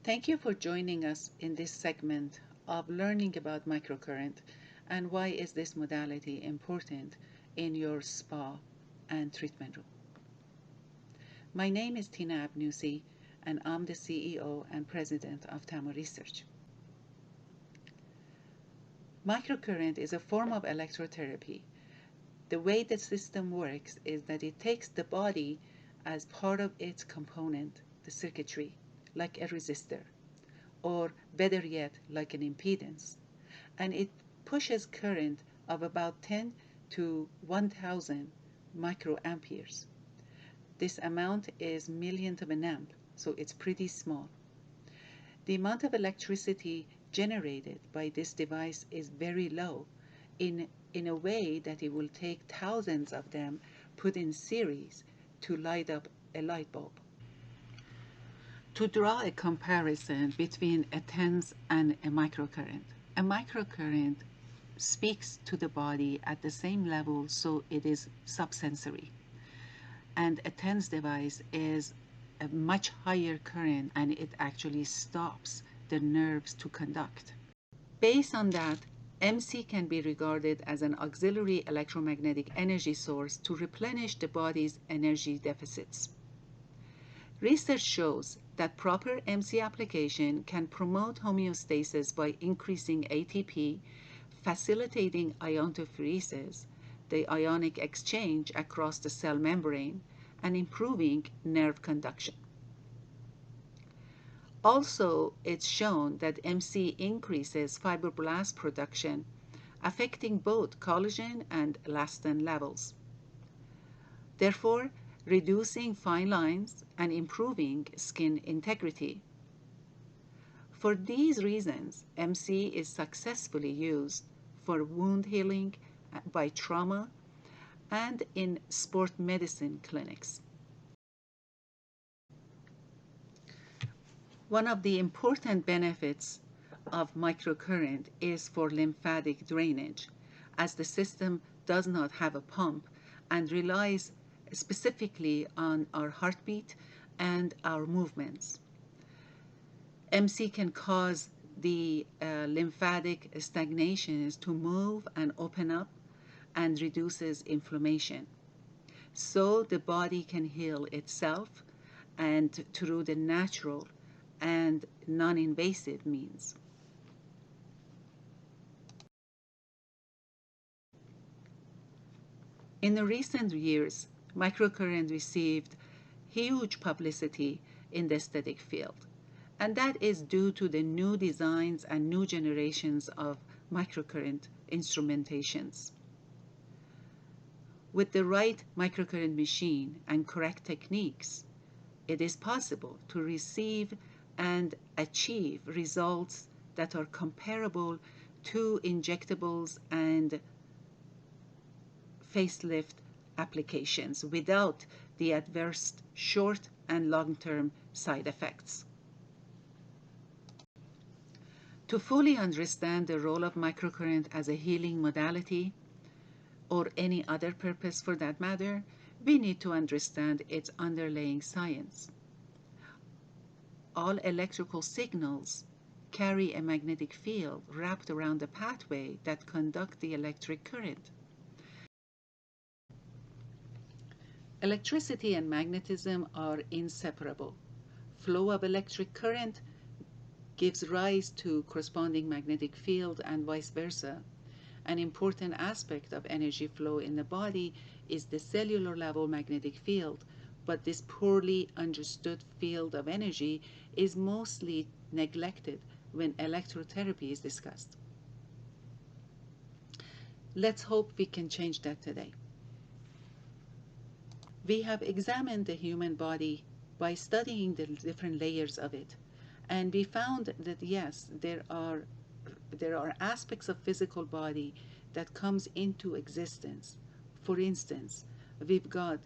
Thank you for joining us in this segment of learning about microcurrent and why is this modality important in your spa and treatment room. My name is Tina Abnusi and I'm the CEO and President of TAMO Research. Microcurrent is a form of electrotherapy. The way the system works is that it takes the body as part of its component, the circuitry, like a resistor, or better yet, like an impedance, and it pushes current of about 10 to 1000 microamperes. This amount is millionth of an amp, so it's pretty small. The amount of electricity generated by this device is very low in a way that it will take thousands of them put in series to light up a light bulb. To draw a comparison between a TENS and a microcurrent speaks to the body at the same level, so it is subsensory. And a TENS device is a much higher current and it actually stops the nerves to conduct. Based on that, MC can be regarded as an auxiliary electromagnetic energy source to replenish the body's energy deficits. Research shows that proper MC application can promote homeostasis by increasing ATP, facilitating iontophoresis, the ionic exchange across the cell membrane, and improving nerve conduction. Also, it's shown that MC increases fibroblast production, affecting both collagen and elastin levels, therefore reducing fine lines and improving skin integrity. For these reasons, MC is successfully used for wound healing by trauma and in sport medicine clinics. One of the important benefits of microcurrent is for lymphatic drainage, as the system does not have a pump and relies specifically on our heartbeat and our movements. MC can cause the lymphatic stagnations to move and open up and reduces inflammation. So the body can heal itself and through the natural and non-invasive means. In the recent years, microcurrent received huge publicity in the aesthetic field, and that is due to the new designs and new generations of microcurrent instrumentations. With the right microcurrent machine and correct techniques, it is possible to receive and achieve results that are comparable to injectables and facelift applications without the adverse short and long-term side effects. To fully understand the role of microcurrent as a healing modality, or any other purpose for that matter, we need to understand its underlying science. All electrical signals carry a magnetic field wrapped around a pathway that conducts the electric current. Electricity and magnetism are inseparable. Flow of electric current gives rise to corresponding magnetic field and vice versa. An important aspect of energy flow in the body is the cellular level magnetic field, but this poorly understood field of energy is mostly neglected when electrotherapy is discussed. Let's hope we can change that today. We have examined the human body by studying the different layers of it, and we found that yes, there are aspects of physical body that comes into existence. For instance, we've got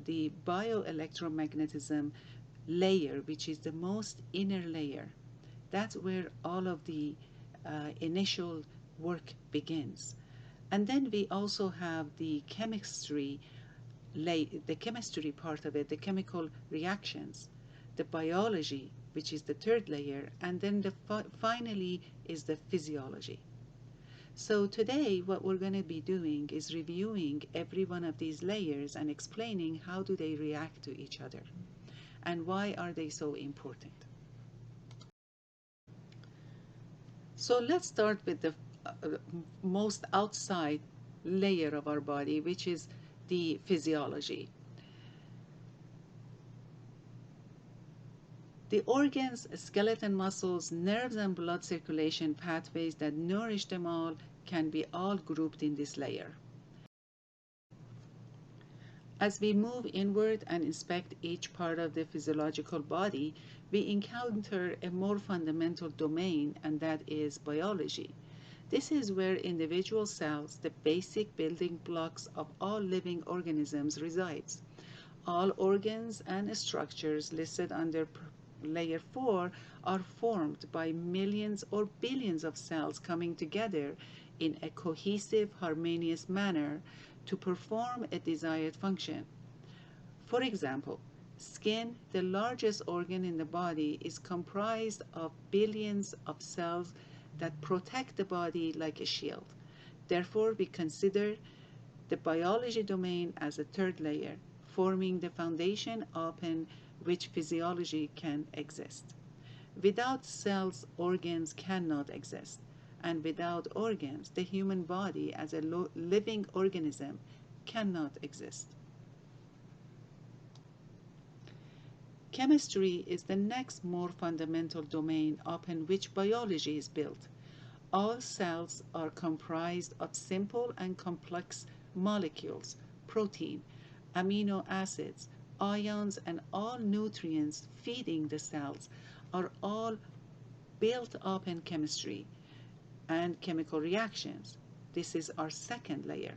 the bioelectromagnetism layer, which is the most inner layer. That's where all of the initial work begins. And then we also have the chemistry part of it, the chemical reactions, the biology which is the third layer, and then finally is the physiology. So today what we're going to be doing is reviewing every one of these layers and explaining how do they react to each other and why are they so important. So let's start with the most outside layer of our body, which is the physiology. The organs, skeleton muscles, nerves, and blood circulation pathways that nourish them all can be all grouped in this layer. As we move inward and inspect each part of the physiological body, we encounter a more fundamental domain, and that is biology. This is where individual cells, the basic building blocks of all living organisms, resides. All organs and structures listed under layer 4 are formed by millions or billions of cells coming together in a cohesive, harmonious manner to perform a desired function. For example, skin, the largest organ in the body, is comprised of billions of cells that protect the body like a shield. Therefore, we consider the biology domain as a third layer, forming the foundation upon which physiology can exist. Without cells, organs cannot exist, and without organs, the human body as a living organism cannot exist. Chemistry is the next more fundamental domain upon which biology is built. All cells are comprised of simple and complex molecules, protein, amino acids, ions, and all nutrients feeding the cells are all built up in chemistry and chemical reactions. This is our second layer.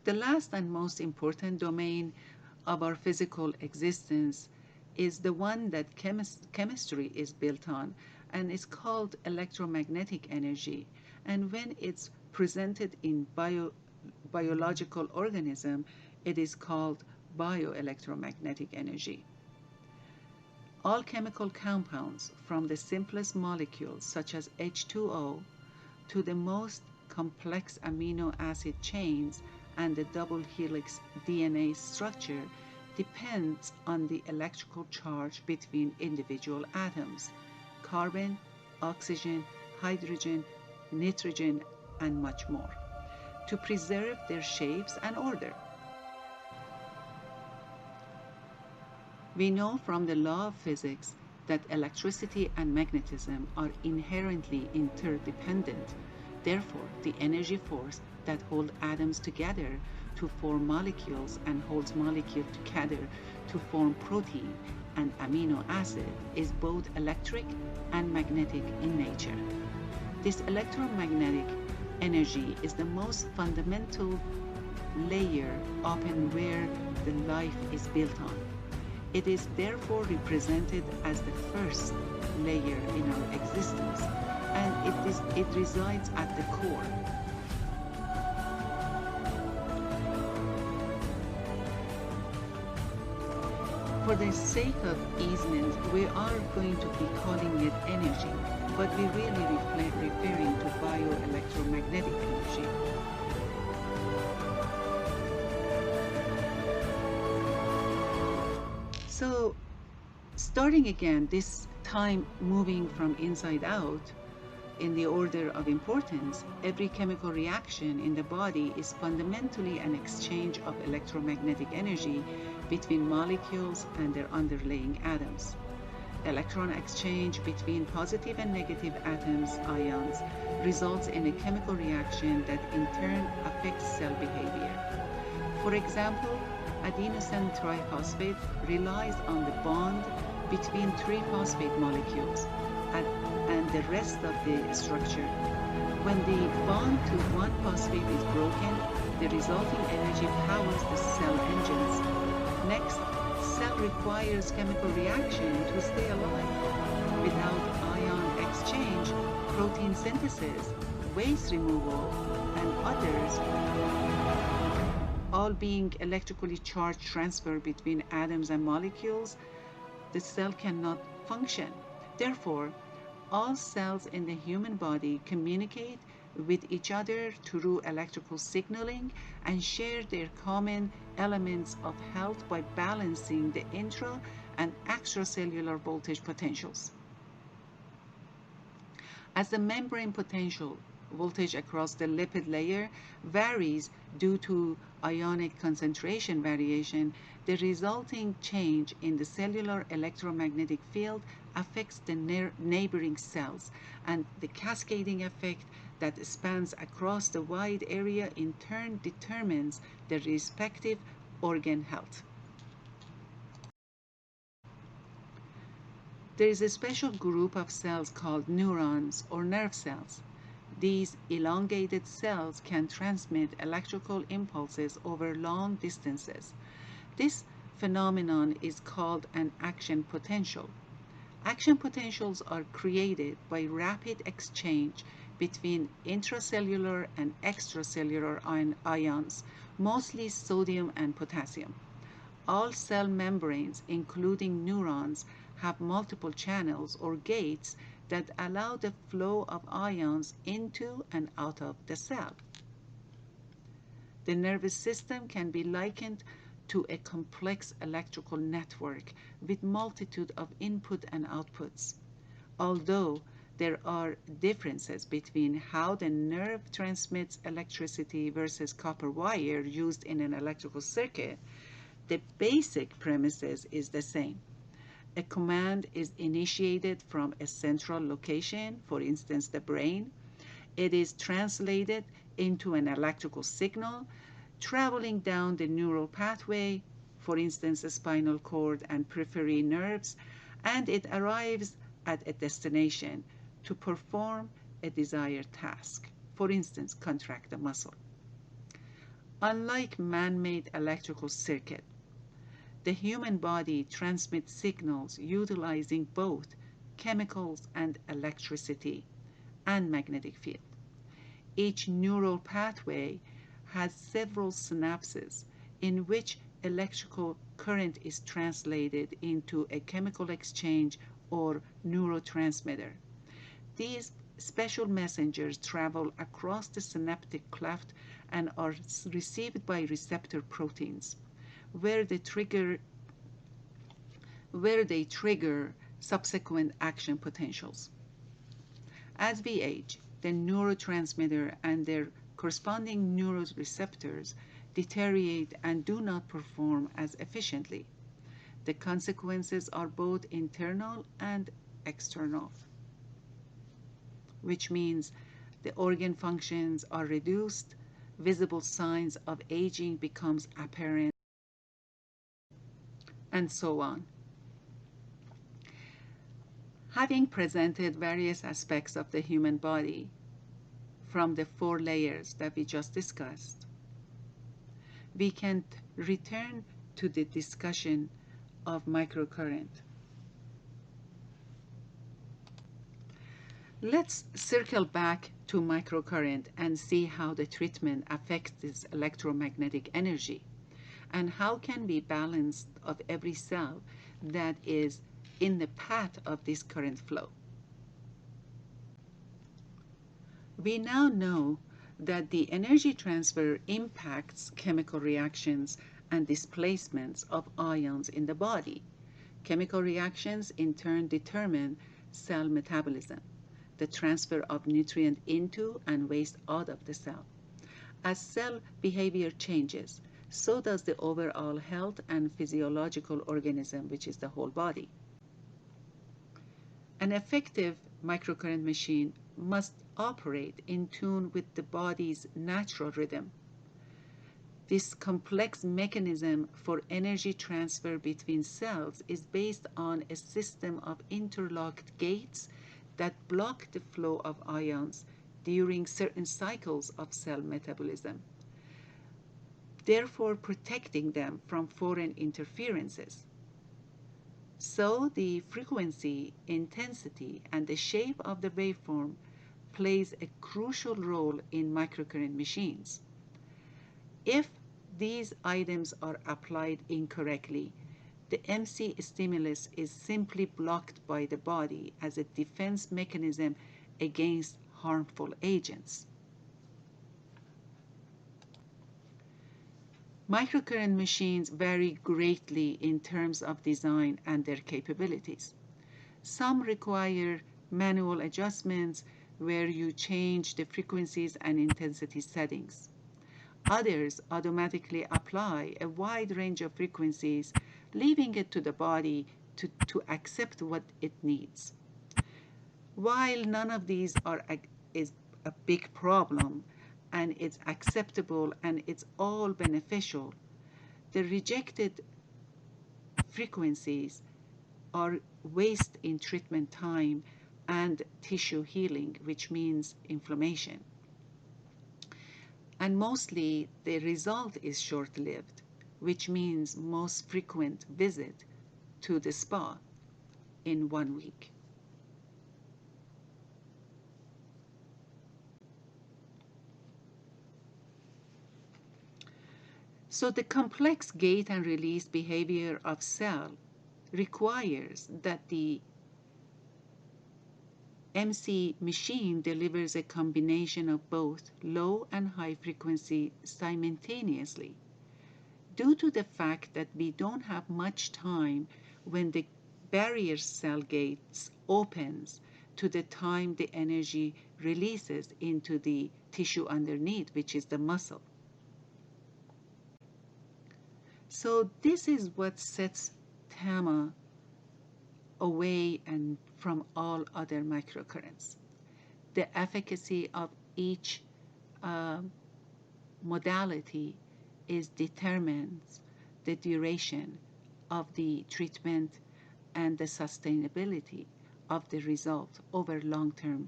The last and most important domain of our physical existence is the one that chemistry is built on, and it's called electromagnetic energy. And when it's presented in biological organism, it is called bioelectromagnetic energy. All chemical compounds, from the simplest molecules such as H2O to the most complex amino acid chains and the double helix DNA structure, depends on the electrical charge between individual atoms: carbon, oxygen, hydrogen, nitrogen, and much more, to preserve their shapes and order. We know from the law of physics that electricity and magnetism are inherently interdependent. Therefore, the energy force that holds atoms together to form molecules and holds molecules together to form protein and amino acid is both electric and magnetic in nature. This electromagnetic energy is the most fundamental layer upon where the life is built on. It is therefore represented as the first layer in our existence, and it resides at the core. For the sake of easement, we are going to be calling it energy, but we really referring to bioelectromagnetic energy. So, starting again, this time moving from inside out, in the order of importance, every chemical reaction in the body is fundamentally an exchange of electromagnetic energy between molecules and their underlying atoms. Electron exchange between positive and negative atoms, ions, results in a chemical reaction that in turn affects cell behavior. For example, adenosine triphosphate relies on the bond between three phosphate molecules and the rest of the structure. When the bond to one phosphate is broken, the resulting energy powers the cell engines. Next, cell requires chemical reaction to stay alive. Without ion exchange, protein synthesis, waste removal, and others, all all being electrically charged transfer between atoms and molecules, the cell cannot function. Therefore, all cells in the human body communicate with each other through electrical signaling and share their common elements of health by balancing the intra and extracellular voltage potentials. As the membrane potential voltage across the lipid layer varies due to ionic concentration variation, the resulting change in the cellular electromagnetic field affects the neighboring cells, and the cascading effect that spans across the wide area in turn determines the respective organ health. There is a special group of cells called neurons or nerve cells. These elongated cells can transmit electrical impulses over long distances. This phenomenon is called an action potential. Action potentials are created by rapid exchange between intracellular and extracellular ions, mostly sodium and potassium. All cell membranes, including neurons, have multiple channels or gates that allow the flow of ions into and out of the cell. The nervous system can be likened to a complex electrical network with multitude of input and outputs. Although there are differences between how the nerve transmits electricity versus copper wire used in an electrical circuit, the basic premises is the same. A command is initiated from a central location, for instance, the brain. It is translated into an electrical signal, traveling down the neural pathway, for instance, the spinal cord and periphery nerves, and it arrives at a destination to perform a desired task, for instance, contract a muscle. Unlike man-made electrical circuit, the human body transmits signals utilizing both chemicals and electricity and magnetic field. Each neural pathway has several synapses in which electrical current is translated into a chemical exchange or neurotransmitter. These special messengers travel across the synaptic cleft and are received by receptor proteins, where they trigger subsequent action potentials. As we age, the neurotransmitter and their corresponding neuroreceptors deteriorate and do not perform as efficiently. The consequences are both internal and external, which means the organ functions are reduced, visible signs of aging becomes apparent, and so on. Having presented various aspects of the human body from the 4 layers that we just discussed, we can return to the discussion of microcurrent. Let's circle back to microcurrent and see how the treatment affects this electromagnetic energy, and how can we balance of every cell that is in the path of this current flow. We now know that the energy transfer impacts chemical reactions and displacements of ions in the body. Chemical reactions in turn determine cell metabolism, the transfer of nutrient into and waste out of the cell. As cell behavior changes, so does the overall health and physiological organism, which is the whole body. An effective microcurrent machine must operate in tune with the body's natural rhythm. This complex mechanism for energy transfer between cells is based on a system of interlocked gates that block the flow of ions during certain cycles of cell metabolism, therefore protecting them from foreign interferences. So the frequency, intensity, and the shape of the waveform plays a crucial role in microcurrent machines. If these items are applied incorrectly. The MC stimulus is simply blocked by the body as a defense mechanism against harmful agents. Microcurrent machines vary greatly in terms of design and their capabilities. Some require manual adjustments where you change the frequencies and intensity settings. Others automatically apply a wide range of frequencies, leaving it to the body to accept what it needs. While none of these is a big problem and it's acceptable and it's all beneficial, the rejected frequencies are waste in treatment time and tissue healing, which means inflammation. And mostly the result is short lived, which means most frequent visit to the spa in 1 week. So the complex gate and release behavior of cell requires that the MC machine delivers a combination of both low and high frequency simultaneously. Due to the fact that we don't have much time when the barrier cell gates opens to the time the energy releases into the tissue underneath, which is the muscle. So this is what sets TAMA away and from all other microcurrents. The efficacy of each modality is determines the duration of the treatment and the sustainability of the result over long term.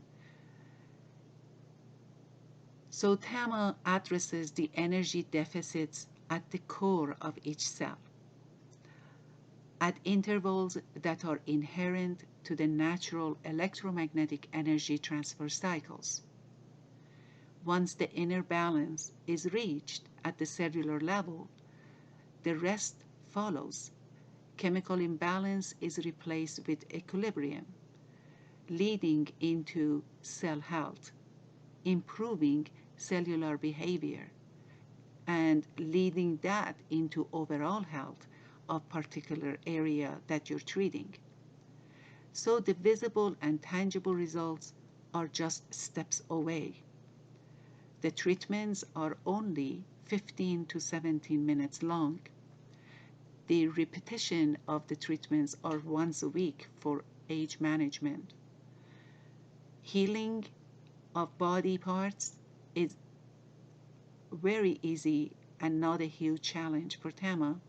So TAMA addresses the energy deficits at the core of each cell at intervals that are inherent to the natural electromagnetic energy transfer cycles. Once the inner balance is reached at the cellular level, the rest follows. Chemical imbalance is replaced with equilibrium, leading into cell health, improving cellular behavior, and leading that into overall health of particular area that you're treating. So the visible and tangible results are just steps away. The treatments are only 15 to 17 minutes long. The repetition of the treatments are once a week for age management. Healing of body parts is very easy and not a huge challenge for TAMA.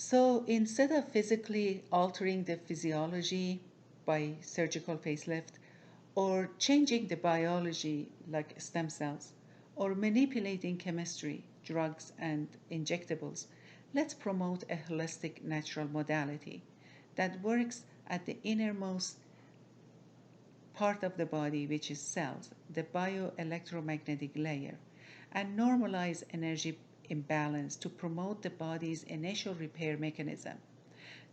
So instead of physically altering the physiology by surgical facelift, or changing the biology like stem cells, or manipulating chemistry, drugs, and injectables, let's promote a holistic natural modality that works at the innermost part of the body, which is cells, the bioelectromagnetic layer, and normalize energy imbalance to promote the body's initial repair mechanism.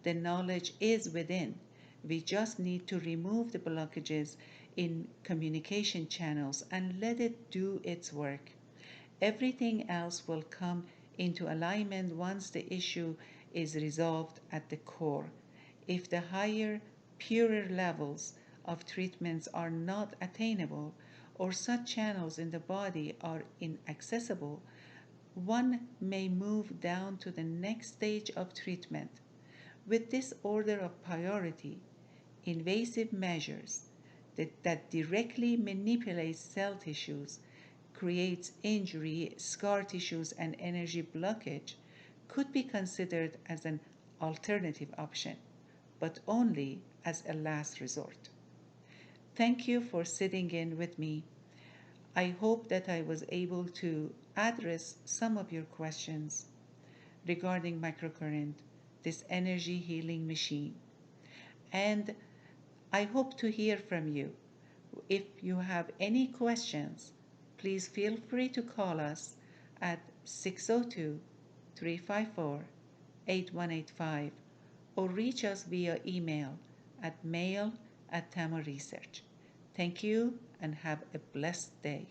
The knowledge is within. We just need to remove the blockages in communication channels and let it do its work. Everything else will come into alignment once the issue is resolved at the core. If the higher, purer levels of treatments are not attainable or such channels in the body are inaccessible, one may move down to the next stage of treatment. With this order of priority, invasive measures that directly manipulate cell tissues, creates injury, scar tissues, and energy blockage could be considered as an alternative option, but only as a last resort. Thank you for sitting in with me. I hope that I was able to address some of your questions. regarding microcurrent, this energy healing machine. And I hope to hear from you. If you have any questions, please feel free to call us at 602 354 8185 or reach us via email at mail@tamaresearch. Thank you and have a blessed day.